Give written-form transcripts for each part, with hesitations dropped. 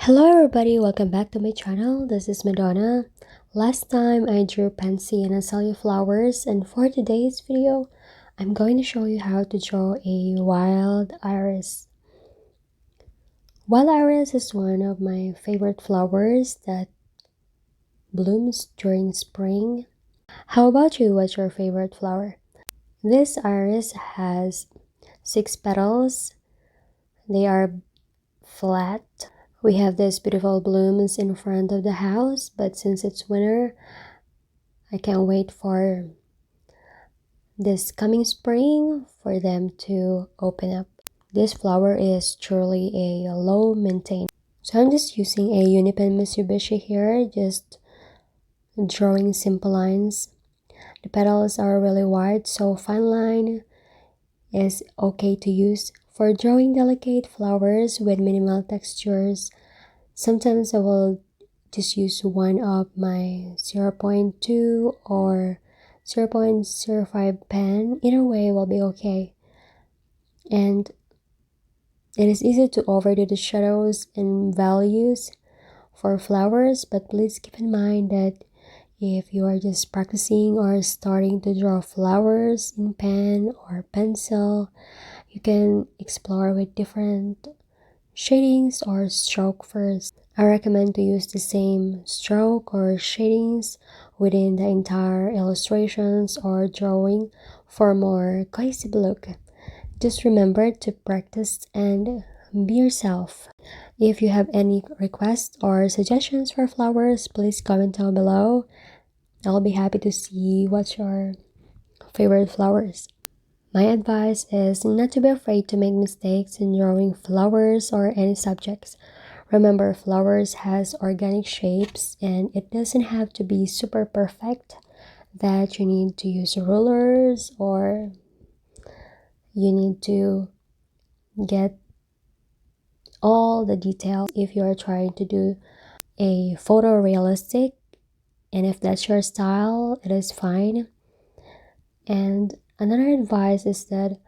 Hello everybody, welcome back to my channel. This is Madonna. Last time I drew pansy and azalea flowers, and for today's video I'm going to show you how to draw a wild iris. Wild iris is one of my favorite flowers that blooms during spring. How about you? What's your favorite flower? This iris has 6 petals. They are flat. We have these beautiful blooms in front of the house, but since it's winter, I can't wait for this coming spring for them to open up. This flower is truly a low maintenance. So I'm just using a Unipen Mitsubishi here, just drawing simple lines. The petals are really wide, so fine line is okay to use. For drawing delicate flowers with minimal textures, sometimes I will just use one of my 0.2 or 0.05 pen. Either way will be okay. And it is easy to overdo the shadows and values for flowers, but please keep in mind that if you are just practicing or starting to draw flowers in pen or pencil, you can explore with different shadings or stroke first. I recommend to use the same stroke or shadings within the entire illustrations or drawing for a more cohesive look. Just remember to practice and be yourself. If you have any requests or suggestions for flowers, please comment down below. I'll be happy to see what's your favorite flowers. My advice is not to be afraid to make mistakes in drawing flowers or any subjects. Remember, flowers has organic shapes and it doesn't have to be super perfect that you need to use rulers or you need to get all the details if you are trying to do a photorealistic, and if that's your style, it is fine. And another advice is that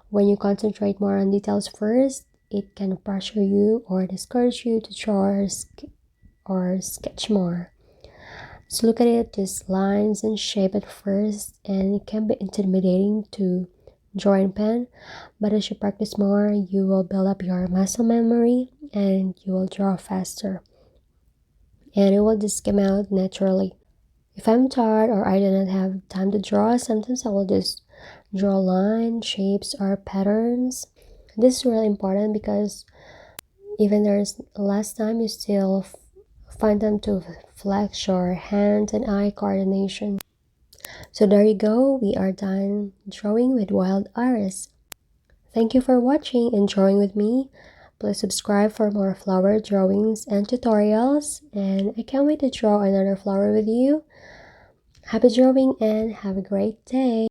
when you concentrate more on details first, it can pressure you or discourage you to draw or sketch more. So look at it, just lines and shape at first, and it can be intimidating to draw in pen, but as you practice more, you will build up your muscle memory and you will draw faster. And it will just come out naturally. If I'm tired or I do not have time to draw, sometimes I will just draw lines, shapes, or patterns. This is really important because even there's less time, you still find time to flex your hand and eye coordination. So there you go, we are done drawing with wild iris. Thank you for watching and drawing with me. Please subscribe for more flower drawings and tutorials, and I can't wait to draw another flower with you. Happy drawing and have a great day!